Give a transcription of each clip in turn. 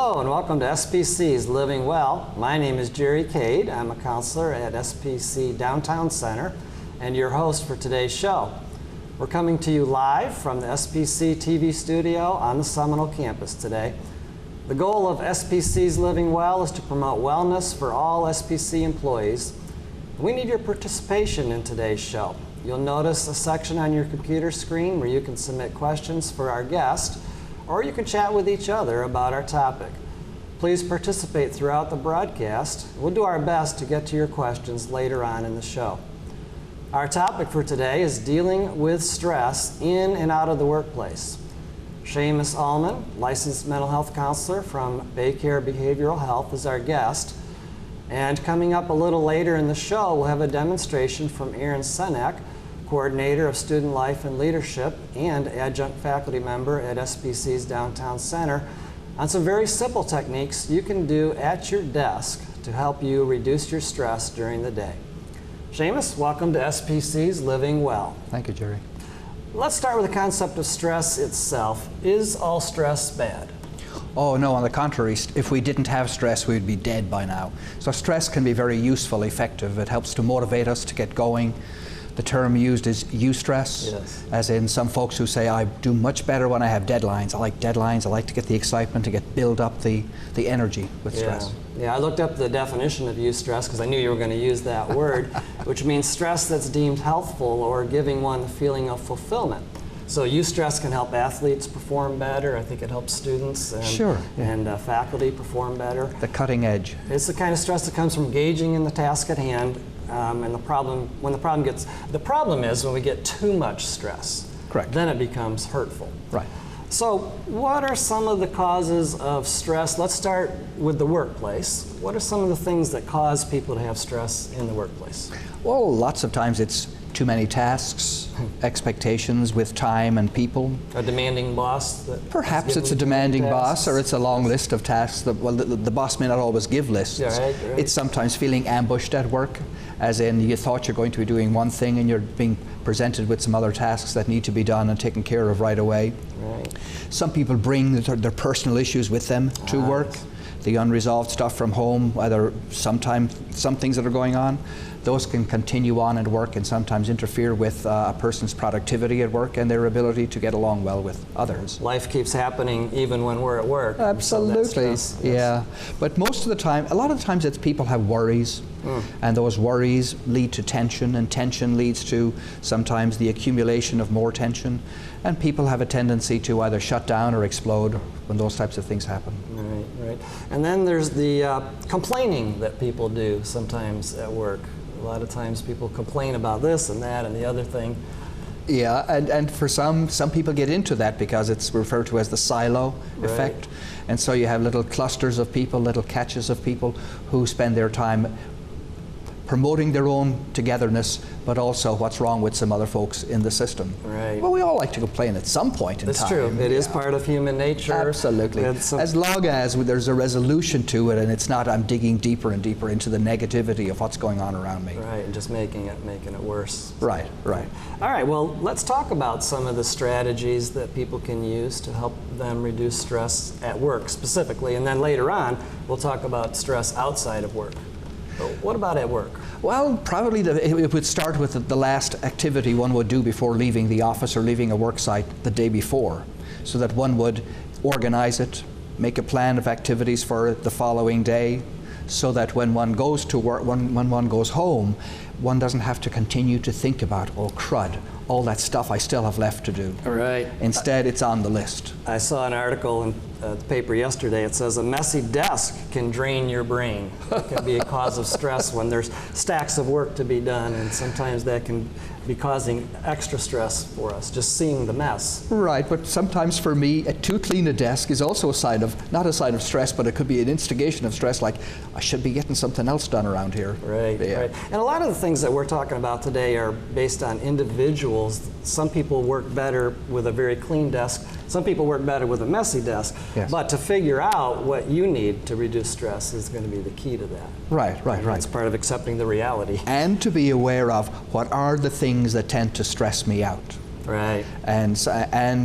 Hello and welcome to SPC's Living Well. My name is Jerry Cade. I'm a counselor at SPC Downtown Center and your host for today's show. We're coming to you live from the SPC TV studio on the Seminole campus today. The goal of SPC's Living Well is to promote wellness for all SPC employees. We need your participation in today's show. You'll notice a section on your computer screen where you can submit questions for our guest, or you can chat with each other about our topic. Please participate throughout the broadcast. We'll do our best to get to your questions later on in the show. Our topic for today is dealing with stress in and out of the workplace. Seamus Allman, licensed mental health counselor from Baycare Behavioral Health, is our guest. And coming up a little later in the show, we'll have a demonstration from Erin Senack, coordinator of student life and leadership and adjunct faculty member at SPC's Downtown Center, on some very simple techniques you can do at your desk to help you reduce your stress during the day. Seamus, welcome to SPC's Living Well. Thank you, Jerry. Let's start with the concept of stress itself. Is all stress bad? Oh no, on the contrary, if we didn't have stress, we'd be dead by now. So stress can be very useful, effective. It helps to motivate us to get going. The term used is eustress, yes. As in some folks who say, I do much better when I have deadlines. I like deadlines, I like to get the excitement, to build up the energy with stress. Yeah, I looked up the definition of eustress because I knew you were going to use that word, which means stress that's deemed healthful or giving one the feeling of fulfillment. So eustress can help athletes perform better. I think it helps students and faculty perform better. The cutting edge. It's the kind of stress that comes from engaging in the task at hand. And the problem is when we get too much stress. Correct. Then it becomes hurtful. Right. So what are some of the causes of stress? Let's start with the workplace. What are some of the things that cause people to have stress in the workplace? Well, lots of times it's too many tasks, expectations with time and people. A demanding boss? Perhaps it's a demanding boss, or it's a long list of tasks. The boss may not always give lists. Yeah, right. It's sometimes feeling ambushed at work, as in you thought you're going to be doing one thing and you're being presented with some other tasks that need to be done and taken care of right away. Right. Some people bring their personal issues with them to work. The unresolved stuff from home, either some things that are going on, those can continue on at work and sometimes interfere with a person's productivity at work and their ability to get along well with others. Life keeps happening even when we're at work. Absolutely, so yeah. But most of the time, a lot of times it's people have worries, and those worries lead to tension, and tension leads to sometimes the accumulation of more tension, and people have a tendency to either shut down or explode when those types of things happen. Right. And then there's the complaining that people do sometimes at work. A lot of times people complain about this and that and the other thing. Yeah, and for some people get into that because it's referred to as the silo effect. And so you have little clusters of people, little catches of people who spend their time promoting their own togetherness, but also what's wrong with some other folks in the system. Right. Well, we all like to complain at some point in time. That's true. It is part of human nature. Absolutely. As long as there's a resolution to it and it's not I'm digging deeper and deeper into the negativity of what's going on around me. Right, and just making it worse. Right. All right, well, let's talk about some of the strategies that people can use to help them reduce stress at work specifically, and then later on, we'll talk about stress outside of work. But what about at work? Well, probably it would start with the last activity one would do before leaving the office or leaving a work site the day before, so that one would organize it, make a plan of activities for the following day, so that when one goes to work, when one goes home, one doesn't have to continue to think about, oh crud, all that stuff I still have left to do. Right. Instead, it's on the list. I saw an article in the paper yesterday. It says a messy desk can drain your brain. It can be a cause of stress when there's stacks of work to be done, and sometimes that can be causing extra stress for us, just seeing the mess. Right, but sometimes for me, too clean a desk is also a sign of, not a sign of stress, but it could be an instigation of stress, like I should be getting something else done around here. Right. And a lot of the things that we're talking about today are based on individuals. Some people work better with a very clean desk. Some people work better with a messy desk. Yes. But to figure out what you need to reduce stress is going to be the key to that. Right. It's part of accepting the reality. And to be aware of what are the things that tend to stress me out. Right. And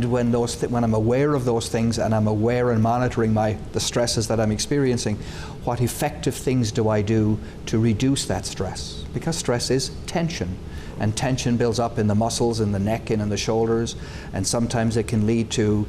when I'm aware of those things and I'm aware and monitoring the stresses that I'm experiencing, what effective things do I do to reduce that stress? Because stress is tension. And tension builds up in the muscles, in the neck, and in the shoulders, and sometimes it can lead to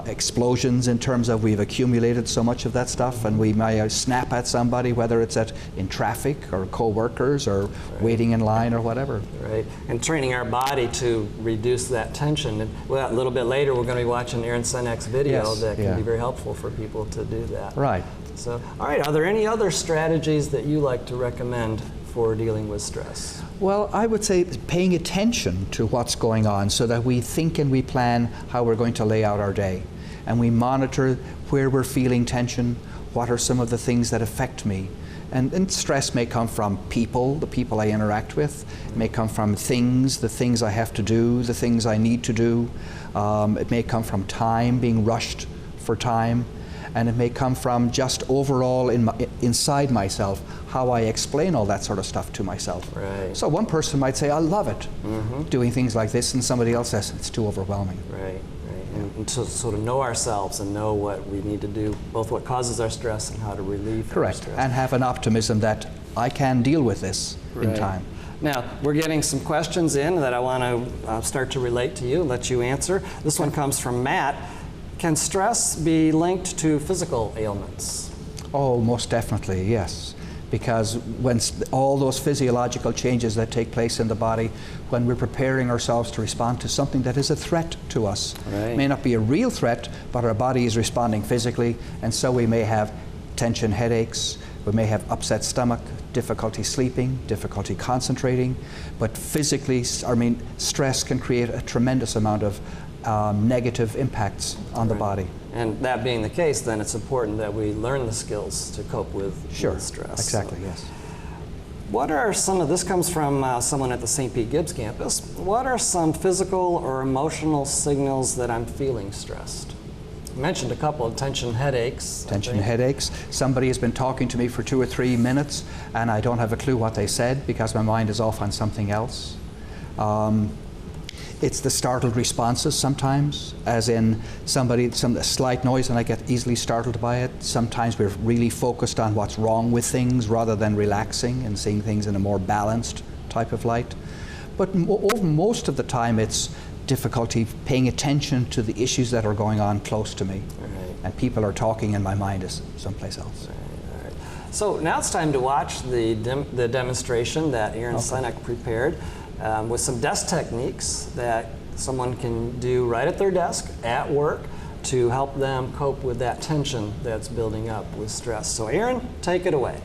explosions in terms of we've accumulated so much of that stuff, and we may snap at somebody, whether it's in traffic or co-workers or waiting in line or whatever. Right, and training our body to reduce that tension. And a little bit later, we're going to be watching Erin Senack's video that can be very helpful for people to do that. Right. So, all right, are there any other strategies that you like to recommend for dealing with stress? Well, I would say paying attention to what's going on so that we think and we plan how we're going to lay out our day. And we monitor where we're feeling tension, what are some of the things that affect me. And stress may come from people, the people I interact with. It may come from things, the things I have to do, the things I need to do. It may come from time, being rushed for time. And it may come from just overall inside myself, how I explain all that sort of stuff to myself. Right. So one person might say, I love it, doing things like this, and somebody else says, it's too overwhelming. Right, right. And to sort of know ourselves and know what we need to do, both what causes our stress and how to relieve our stress. And have an optimism that I can deal with this in time. Now, we're getting some questions in that I want to start to relate to you, let you answer. This one comes from Matt. Can stress be linked to physical ailments? Oh, most definitely, yes. Because when all those physiological changes that take place in the body, when we're preparing ourselves to respond to something that is a threat to us. Right. It may not be a real threat, but our body is responding physically, and so we may have tension headaches, we may have upset stomach, difficulty sleeping, difficulty concentrating, but physically, stress can create a tremendous amount of negative impacts on the body. And that being the case, then it's important that we learn the skills to cope with stress. Exactly, yes. What are this comes from someone at the St. Pete Gibbs campus, what are some physical or emotional signals that I'm feeling stressed? You mentioned a couple of tension headaches. Tension headaches. Somebody has been talking to me for 2 or 3 minutes and I don't have a clue what they said because my mind is off on something else. It's the startled responses sometimes, as in a slight noise and I get easily startled by it. Sometimes we're really focused on what's wrong with things rather than relaxing and seeing things in a more balanced type of light. But most of the time it's difficulty paying attention to the issues that are going on close to me. Right. And people are talking and my mind is someplace else. Right. So now it's time to watch the demonstration that Erin Senack prepared. With some desk techniques that someone can do right at their desk at work to help them cope with that tension that's building up with stress. So Erin, take it away.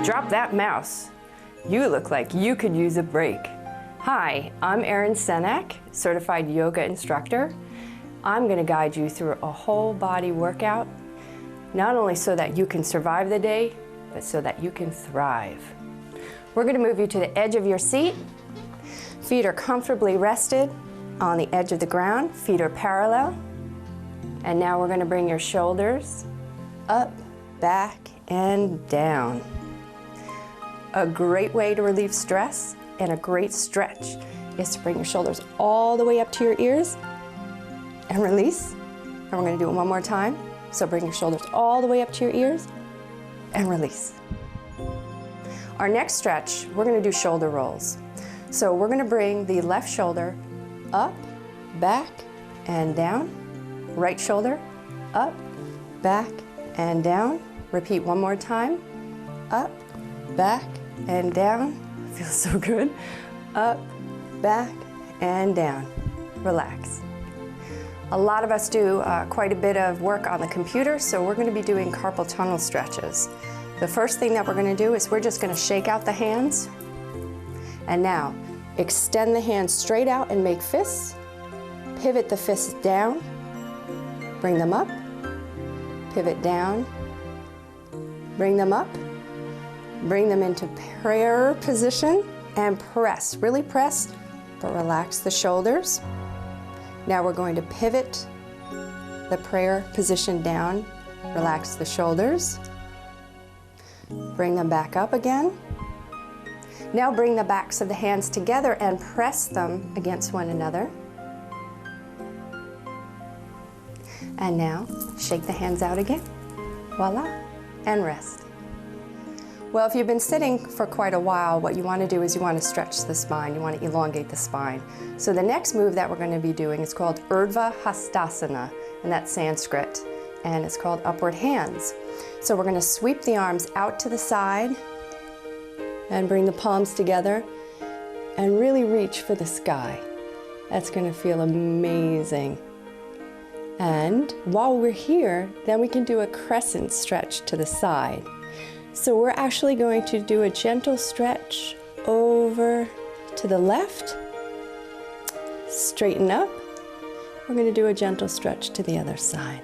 Drop that mouse. You look like you could use a break. Hi, I'm Erin Senack, certified yoga instructor. I'm going to guide you through a whole body workout, not only so that you can survive the day, but so that you can thrive. We're going to move you to the edge of your seat. Feet are comfortably rested on the edge of the ground. Feet are parallel. And now we're going to bring your shoulders up, back, and down. A great way to relieve stress and a great stretch is to bring your shoulders all the way up to your ears and release. And we're going to do it one more time. So bring your shoulders all the way up to your ears and release. Our next stretch, we're going to do shoulder rolls. So we're going to bring the left shoulder up, back, and down. Right shoulder up, back, and down. Repeat one more time. Up, back, and down. Feels so good. Up, back, and down. Relax. A lot of us do quite a bit of work on the computer, so we're going to be doing carpal tunnel stretches. The first thing that we're going to do is we're just going to shake out the hands. And now, extend the hands straight out and make fists. Pivot the fists down. Bring them up. Pivot down. Bring them up. Bring them into prayer position and press. Really press but relax the shoulders. Now we're going to pivot the prayer position down. Relax the shoulders. Bring them back up again. Now bring the backs of the hands together and press them against one another. And now shake the hands out again. Voila, and rest. Well, if you've been sitting for quite a while, what you want to do is you want to stretch the spine. You want to elongate the spine. So the next move that we're going to be doing is called Urdhva Hastasana, and that's Sanskrit, and it's called upward hands. So we're going to sweep the arms out to the side and bring the palms together and really reach for the sky. That's going to feel amazing. And while we're here, then we can do a crescent stretch to the side. So we're actually going to do a gentle stretch over to the left, straighten up. We're going to do a gentle stretch to the other side.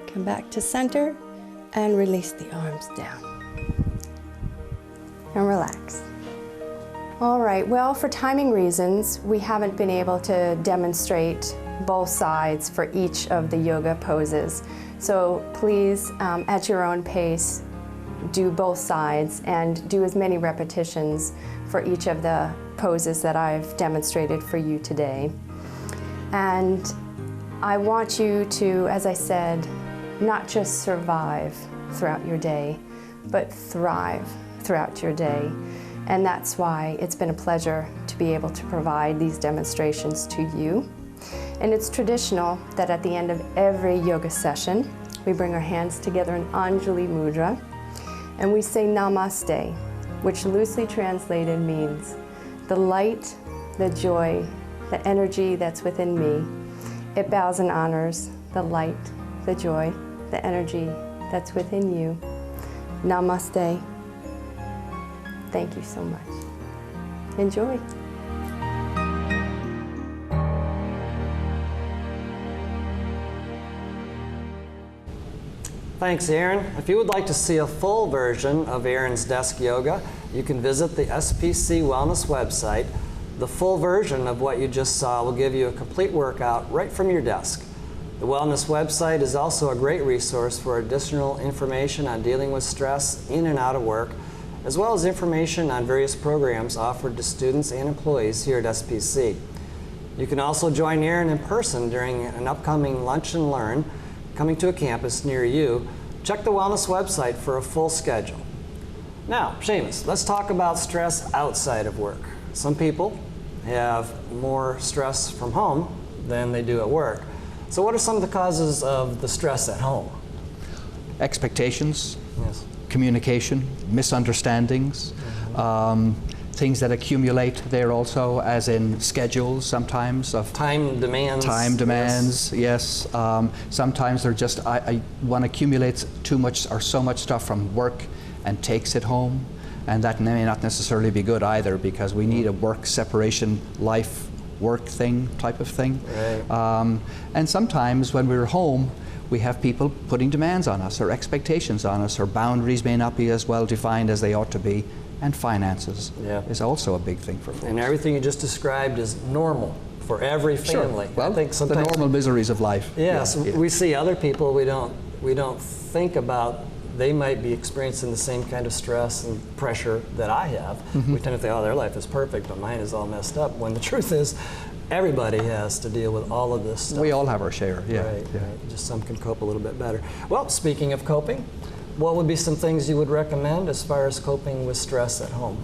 Come back to center and release the arms down. And relax. All right, well, for timing reasons, we haven't been able to demonstrate both sides for each of the yoga poses. So please, at your own pace, do both sides and do as many repetitions for each of the poses that I've demonstrated for you today. And I want you to, as I said, not just survive throughout your day, but thrive throughout your day. And that's why it's been a pleasure to be able to provide these demonstrations to you. And it's traditional that at the end of every yoga session, we bring our hands together in Anjali Mudra, and we say Namaste, which loosely translated means the light, the joy, the energy that's within me. It bows and honors the light, the joy, the energy that's within you. Namaste. Thank you so much. Enjoy. Thanks, Erin. If you would like to see a full version of Erin's desk yoga, you can visit the SPC Wellness website. The full version of what you just saw will give you a complete workout right from your desk. The Wellness website is also a great resource for additional information on dealing with stress in and out of work, as well as information on various programs offered to students and employees here at SPC. You can also join Erin in person during an upcoming Lunch and Learn coming to a campus near you. Check the Wellness website for a full schedule. Now, Seamus, let's talk about stress outside of work. Some people have more stress from home than they do at work. So what are some of the causes of the stress at home? Expectations, Yes. communication, misunderstandings, things that accumulate there also, as in schedules sometimes of Time demands. Yes. Sometimes they're just, one accumulates too much or so much stuff from work and takes it home, and that may not necessarily be good either, because we need a work separation, life work thing type of thing. Right. And sometimes when we're home, we have people putting demands on us or expectations on us, or boundaries may not be as well defined as they ought to be. And finances is also a big thing for folks. And everything you just described is normal for every family. Well, I think the sometimes normal miseries of life. Yes, we see other people we don't think about. They might be experiencing the same kind of stress and pressure that I have. We tend to think, oh, their life is perfect, but mine is all messed up. When the truth is, everybody has to deal with all of this stuff. We all have our share. Right. Just some can cope a little bit better. Well, speaking of coping, what would be some things you would recommend as far as coping with stress at home?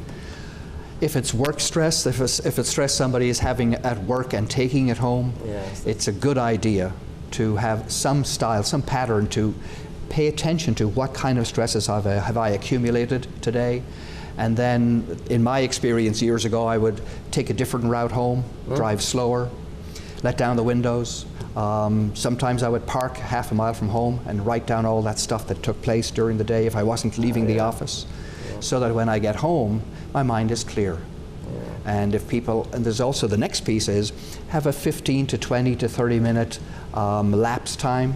If it's work stress, if it's stress somebody is having at work and taking it home, it's a good idea to have some style, some pattern to pay attention to what kind of stresses have I accumulated today. And then, in my experience years ago, I would take a different route home, drive slower, let down the windows. Sometimes I would park half a mile from home and write down all that stuff that took place during the day if I wasn't leaving the office, so that when I get home, my mind is clear. And if people, and there's also the next piece is, have a 15 to 20 to 30 minute lapse time,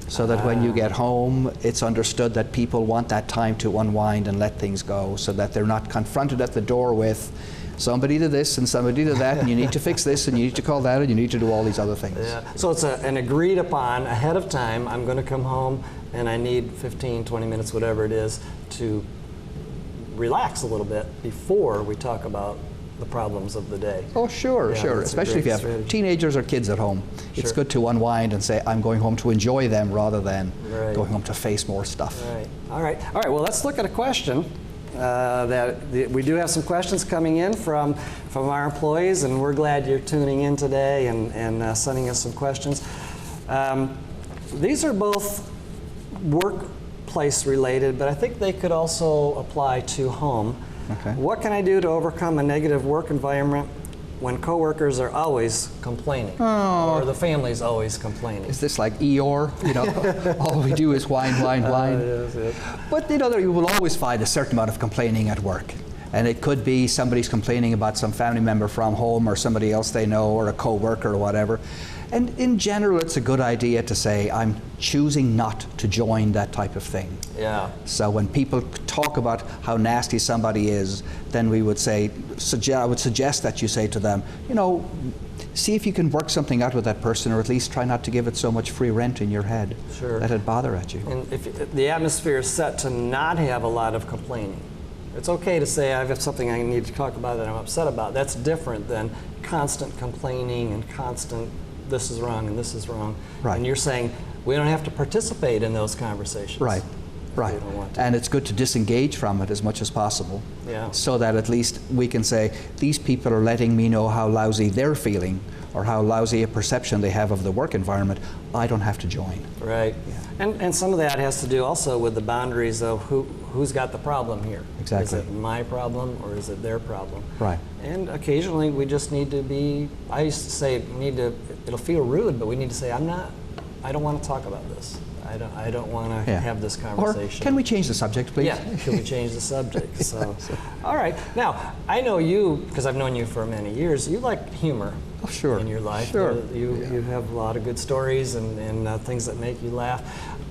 so that when you get home, it's understood that people want that time to unwind and let things go, so that they're not confronted at the door with, somebody did this and somebody did that, and you need to fix this and you need to call that and you need to do all these other things. Yeah. So it's an agreed upon ahead of time, I'm going to come home and I need 15, 20 minutes, whatever it is, to relax a little bit before we talk about the problems of the day. Oh, sure, Yeah, sure. that's a Especially if great you have strategy. teenagers or kids at home. It's Sure. good to unwind and say, I'm going home to enjoy them rather than Right. going home to face more stuff. Right. All right. All right. Well, let's look at a question. We do have some questions coming in from our employees, and we're glad you're tuning in today and sending us some questions. These are both workplace related, but I think they could also apply to home. Okay. What can I do to overcome a negative work environment when coworkers are always complaining, or the family's always complaining? Is this like Eeyore? You know, all we do is whine, whine, whine. Yes, yes. But you know, you will always find a certain amount of complaining at work. And it could be somebody's complaining about some family member from home or somebody else they know or a co-worker or whatever. And in general, it's a good idea to say, I'm choosing not to join that type of thing. Yeah. So when people talk about how nasty somebody is, then we would say, I would suggest that you say to them, you know, see if you can work something out with that person, or at least try not to give it so much free rent in your head Sure. that it'd bother at you. And if the atmosphere is set to not have a lot of complaining, it's okay to say I have something I need to talk about that I'm upset about. That's different than constant complaining and constant this is wrong and this is wrong. Right. And you're saying we don't have to participate in those conversations. Right, right. We don't want to. And it's good to disengage from it as much as possible. Yeah. So that at least we can say, these people are letting me know how lousy they're feeling or how lousy a perception they have of the work environment. I don't have to join. Right. And some of that has to do also with the boundaries of who's got the problem here. Exactly. Is it my problem or is it their problem? Right. And occasionally we just need to be, I used to say, it'll feel rude, but we need to say, I don't want to talk about this. I don't want to have this conversation. Or can we change the subject, please? Yeah, can we change the subject? So, all right. Now, I know you, because I've known you for many years, you like humor. Oh, sure. In your life. Sure. You have a lot of good stories and things that make you laugh.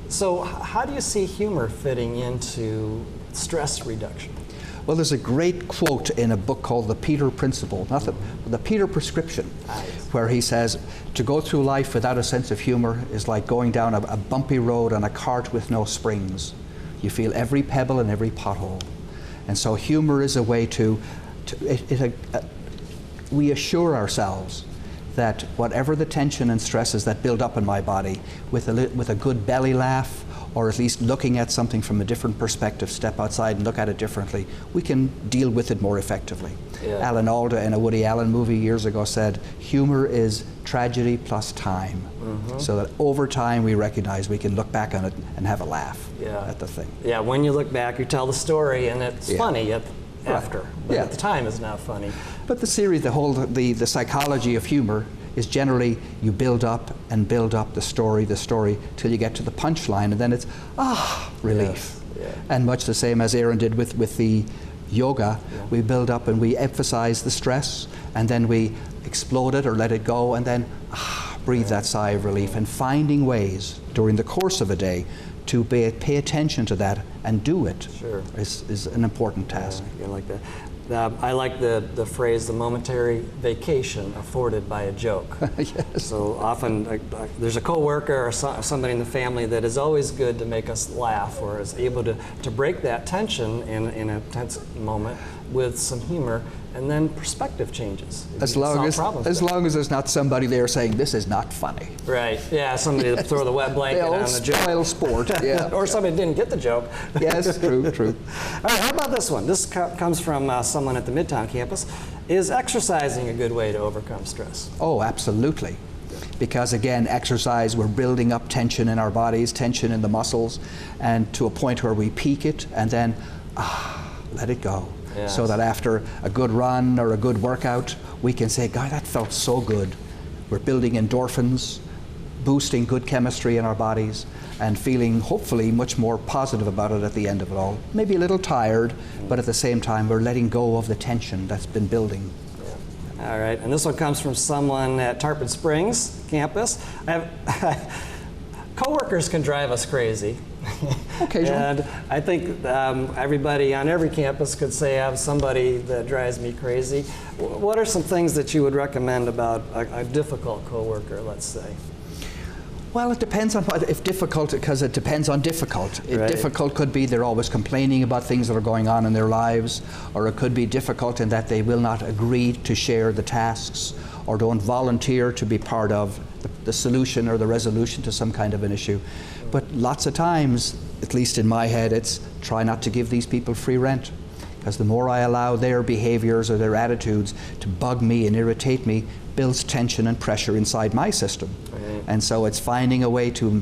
So how do you see humor fitting into stress reduction? Well, there's a great quote in a book called The Peter Principle, not the Peter Prescription, where he says, to go through life without a sense of humor is like going down a bumpy road on a cart with no springs. You feel every pebble and every pothole. And so humor is a way we assure ourselves that whatever the tension and stresses that build up in my body, with a good belly laugh, or at least looking at something from a different perspective, step outside and look at it differently, we can deal with it more effectively. Yeah. Alan Alda in a Woody Allen movie years ago said, humor is tragedy plus time. Mm-hmm. So that over time we recognize we can look back on it and have a laugh at the thing. Yeah, when you look back, you tell the story and it's funny after, but at the time it's not funny. But the series, the psychology of humor is generally you build up the story till you get to the punchline, and then it's relief. Yes. Yeah. And much the same as Erin did with the yoga, we build up and we emphasize the stress, and then we explode it or let it go, and then breathe that sigh of relief, and finding ways during the course of a day to pay attention to that and do it is an important task. I like that. I like the phrase, the momentary vacation afforded by a joke. Yes. So often there's a coworker or somebody in the family that is always good to make us laugh, or is able to break that tension in a tense moment with some humor, and then perspective changes. As long as there's not somebody there saying, this is not funny. Right, yeah, somebody to throw the wet blanket on the joke. Spoil sport, yeah. Or somebody didn't get the joke. Yes, true. All right, how about this one? This comes from someone at the Midtown campus. Is exercising a good way to overcome stress? Oh, absolutely. Because again, exercise, we're building up tension in our bodies, tension in the muscles, and to a point where we peak it and then let it go. Yes. So that after a good run or a good workout, we can say, God, that felt so good. We're building endorphins, boosting good chemistry in our bodies, and feeling hopefully much more positive about it at the end of it all. Maybe a little tired, but at the same time, we're letting go of the tension that's been building. Yeah. All right, and this one comes from someone at Tarpon Springs campus. coworkers can drive us crazy. Occasionally. And I think everybody on every campus could say I have somebody that drives me crazy. What are some things that you would recommend about a difficult coworker, let's say? Well, it depends on what, if difficult, because it depends on difficult. Right. Difficult could be they're always complaining about things that are going on in their lives, or it could be difficult in that they will not agree to share the tasks, or don't volunteer to be part of the solution or the resolution to some kind of an issue. But lots of times, at least in my head, it's try not to give these people free rent. Because the more I allow their behaviors or their attitudes to bug me and irritate me, builds tension and pressure inside my system. Right. And so it's finding a way to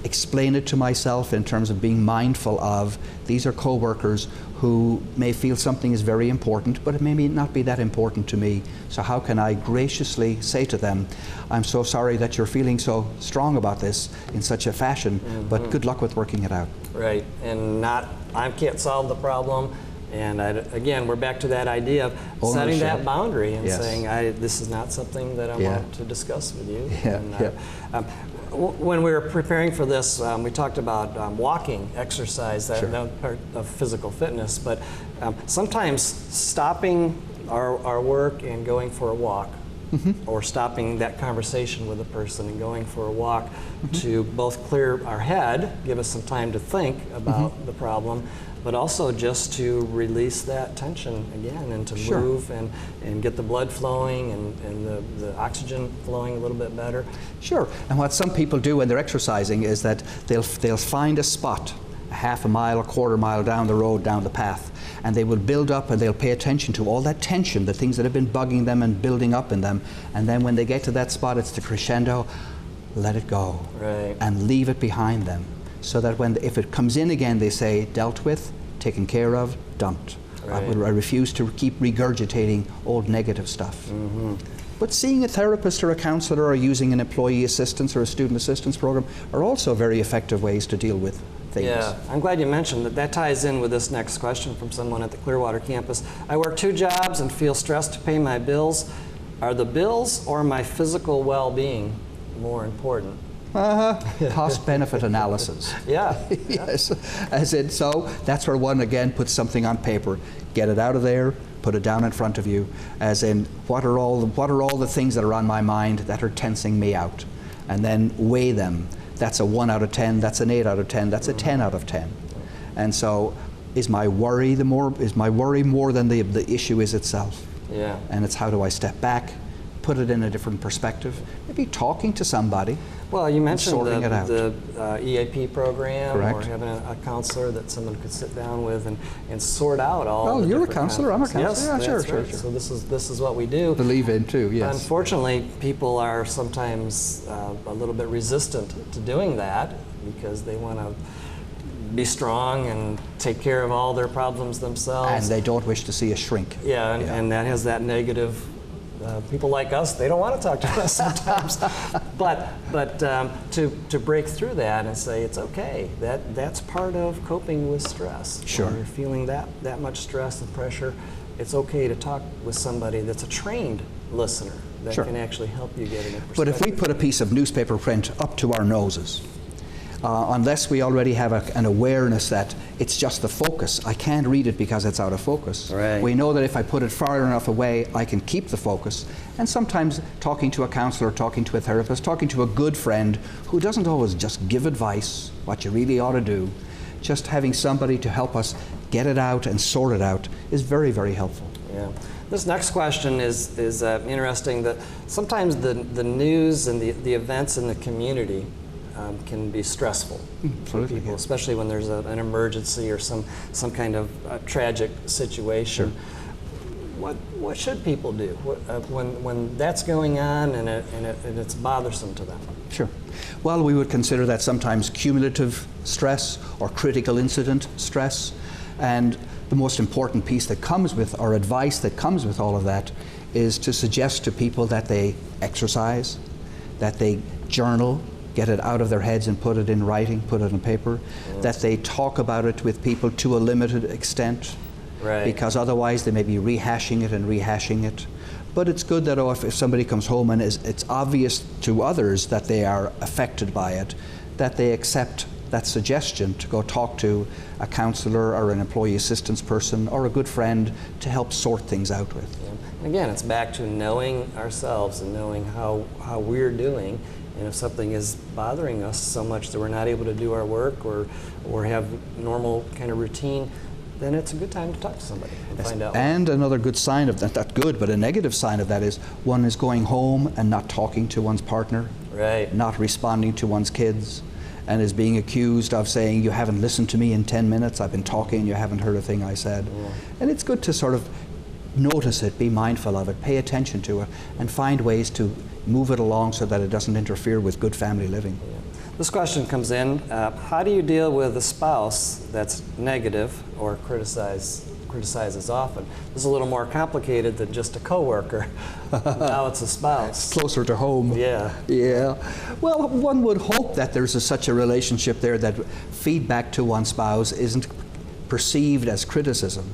explain it to myself in terms of being mindful of these are co-workers who may feel something is very important, but it may not be that important to me. So how can I graciously say to them, I'm so sorry that you're feeling so strong about this in such a fashion, but good luck with working it out. Right, and I can't solve the problem. And again, we're back to that idea of setting that boundary and saying, this is not something that I want to discuss with you. When we were preparing for this, we talked about walking, exercise, that part of physical fitness. But sometimes stopping our work and going for a walk, or stopping that conversation with a person and going for a walk to both clear our head, give us some time to think about the problem, but also just to release that tension again and to move and get the blood flowing and the oxygen flowing a little bit better. Sure, and what some people do when they're exercising is that they'll find a spot a half a mile, a quarter mile down the road, down the path, and they will build up and they'll pay attention to all that tension, the things that have been bugging them and building up in them, and then when they get to that spot, it's the crescendo, let it go, and leave it behind them. So that if it comes in again, they say, dealt with, taken care of, dumped. I refuse to keep regurgitating old negative stuff. But seeing a therapist or a counselor or using an employee assistance or a student assistance program are also very effective ways to deal with things. Yeah, I'm glad you mentioned that. That ties in with this next question from someone at the Clearwater campus. I work 2 jobs and feel stressed to pay my bills. Are the bills or my physical well-being more important? Cost-benefit analysis. Yes. As in, so that's where one again puts something on paper. Get it out of there, put it down in front of you. As in, what are all the things that are on my mind that are tensing me out? And then weigh them. That's a 1 out of 10. That's an 8 out of 10. That's a 10 out of 10. And so, is my worry more than the issue is itself? Yeah. And it's how do I step back, put it in a different perspective, maybe talking to somebody. Well, you mentioned the EAP program, or having a counselor that someone could sit down with and sort out all. Oh, you're a counselor. I'm a counselor. Yes, sure. So this is what we do. Believe in too. Yes. Unfortunately, people are sometimes a little bit resistant to doing that because they want to be strong and take care of all their problems themselves. And they don't wish to see us shrink. And that has that negative. People like us, they don't want to talk to us sometimes. but to break through that and say it's okay, that's part of coping with stress. Sure. When you're feeling that much stress and pressure, it's okay to talk with somebody that's a trained listener that can actually help you get in a perspective. But if we put a piece of newspaper print up to our noses, unless we already have an awareness that it's just the focus. I can't read it because it's out of focus. Right. We know that if I put it far enough away, I can keep the focus. And sometimes talking to a counselor, talking to a therapist, talking to a good friend who doesn't always just give advice, what you really ought to do, just having somebody to help us get it out and sort it out is very, very helpful. Yeah. This next question is interesting. That sometimes the news and the events in the community can be stressful for people, especially when there's an emergency or some kind of tragic situation. What should people do when that's going on and it's bothersome to them? Sure. Well, we would consider that sometimes cumulative stress or critical incident stress, and the most important piece that comes with, or advice that comes with all of that, is to suggest to people that they exercise, that they journal, get it out of their heads and put it in writing, put it on paper, that they talk about it with people to a limited extent, because otherwise they may be rehashing it. But it's good that if somebody comes home and it's obvious to others that they are affected by it, that they accept that suggestion to go talk to a counselor or an employee assistance person or a good friend to help sort things out with. Yeah. And again, it's back to knowing ourselves and knowing how we're doing. And if something is bothering us so much that we're not able to do our work or have normal kind of routine, then it's a good time to talk to somebody and find out. And another good sign of that, not good, but a negative sign of that is one is going home and not talking to one's partner, right, not responding to one's kids, and is being accused of saying, you haven't listened to me in 10 minutes, I've been talking, you haven't heard a thing I said. Yeah. And it's good to sort of notice it, be mindful of it, pay attention to it, and find ways to move it along so that it doesn't interfere with good family living. Yeah. This question comes in, how do you deal with a spouse that's negative or criticizes often? This is a little more complicated than just a coworker. Now it's a spouse. Closer to home. Yeah. Yeah. Well, one would hope that there's such a relationship there that feedback to one's spouse isn't perceived as criticism,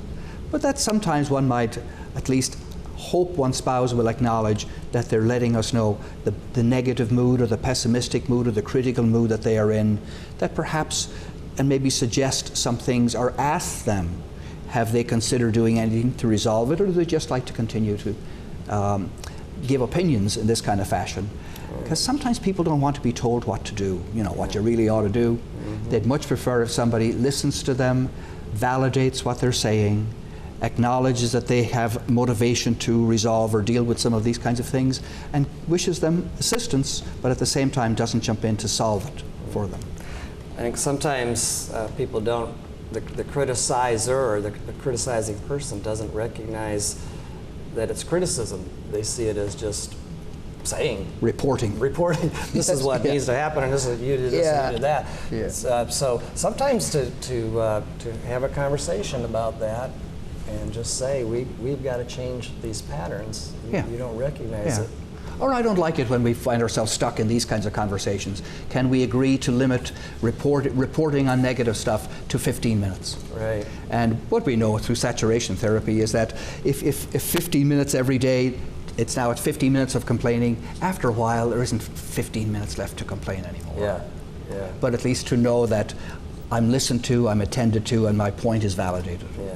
but that sometimes one might at least hope one's spouse will acknowledge that they're letting us know the negative mood or the pessimistic mood or the critical mood that they are in, that perhaps, and maybe suggest some things or ask them, have they considered doing anything to resolve it, or do they just like to continue to give opinions in this kind of fashion? Because sometimes people don't want to be told what to do, you know, what you really ought to do. Mm-hmm. They'd much prefer if somebody listens to them, validates what they're saying, acknowledges that they have motivation to resolve or deal with some of these kinds of things, and wishes them assistance, but at the same time doesn't jump in to solve it for them. I think sometimes people don't, the criticizer or the criticizing person doesn't recognize that it's criticism. They see it as just saying. Reporting. This is what needs to happen, and this is you did this and you did that. Yeah. So sometimes to have a conversation about that and just say, we've got to change these patterns. You don't recognize it. Or I don't like it when we find ourselves stuck in these kinds of conversations. Can we agree to limit reporting on negative stuff to 15 minutes? Right. And what we know through saturation therapy is that if 15 minutes every day, it's now at 15 minutes of complaining, after a while there isn't 15 minutes left to complain anymore. Yeah. But at least to know that I'm listened to, I'm attended to, and my point is validated. Yeah.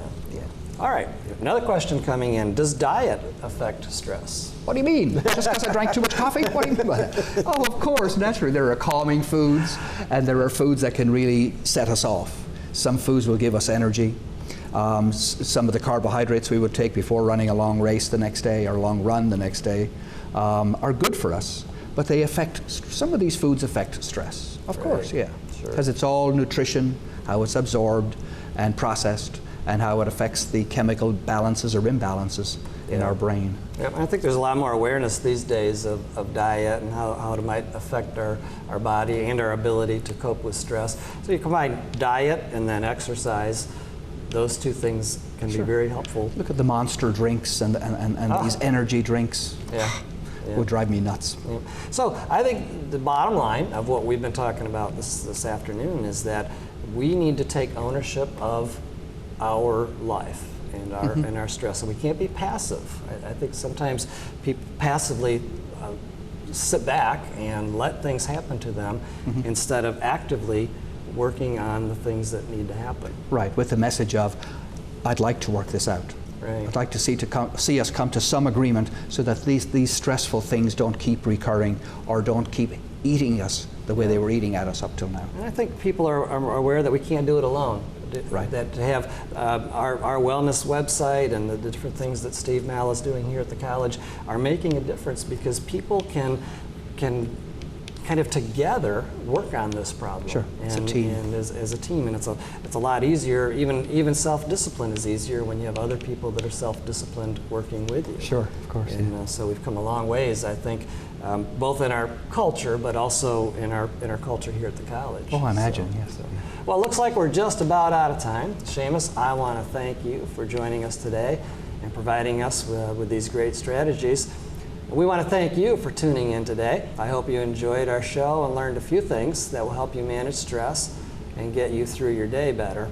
All right, another question coming in. Does diet affect stress? What do you mean? Just because I drank too much coffee? What do you mean by that? Oh, of course, naturally. There are calming foods, and there are foods that can really set us off. Some foods will give us energy. Some of the carbohydrates we would take before running a long race the next day or a long run the next day are good for us, but they affect, some of these foods affect stress. Of course, yeah. Because it's all nutrition, how it's absorbed and processed, and how it affects the chemical balances or imbalances in our brain. Yep, I think there's a lot more awareness these days of diet and how it might affect our body and our ability to cope with stress. So you combine diet and then exercise, those two things can be very helpful. Look at the Monster drinks and these energy drinks. Would drive me nuts. Yeah. So I think the bottom line of what we've been talking about this afternoon is that we need to take ownership of our life and our stress, and we can't be passive. I think sometimes people passively sit back and let things happen to them instead of actively working on the things that need to happen. Right, with the message of, I'd like to work this out. Right. I'd like to see us come to some agreement so that these stressful things don't keep recurring or don't keep eating us the way they were eating at us up till now. And I think people are aware that we can't do it alone. Right. That to have our wellness website and the different things that Steve Mal is doing here at the college are making a difference, because people can kind of together work on this problem. Sure, it's a team. And as a team, and it's a lot easier. Even self-discipline is easier when you have other people that are self-disciplined working with you. Sure, of course. And so we've come a long ways, I think, both in our culture, but also in our culture here at the college. Oh, I imagine, yes. Well, it looks like we're just about out of time. Seamus, I want to thank you for joining us today and providing us with these great strategies. We want to thank you for tuning in today. I hope you enjoyed our show and learned a few things that will help you manage stress and get you through your day better.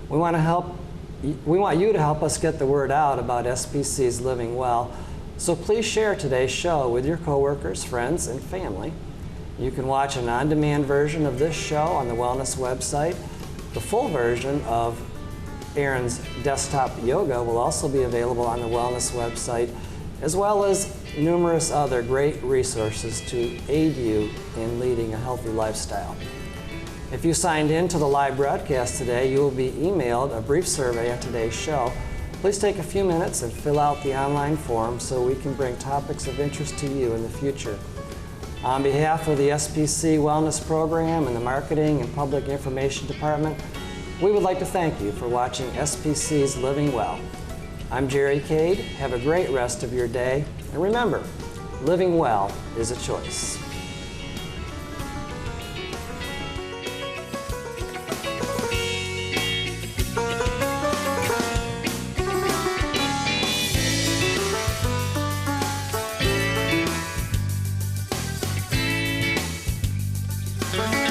We want you to help us get the word out about SPC's Living Well. So please share today's show with your coworkers, friends, and family. You can watch an on-demand version of this show on the Wellness website. The full version of Erin's desktop yoga will also be available on the Wellness website, as well as numerous other great resources to aid you in leading a healthy lifestyle. If you signed in to the live broadcast today, you will be emailed a brief survey on today's show. Please take a few minutes and fill out the online form so we can bring topics of interest to you in the future. On behalf of the SPC Wellness Program and the Marketing and Public Information Department, we would like to thank you for watching SPC's Living Well. I'm Jerry Cade. Have a great rest of your day. And remember, living well is a choice. Bye.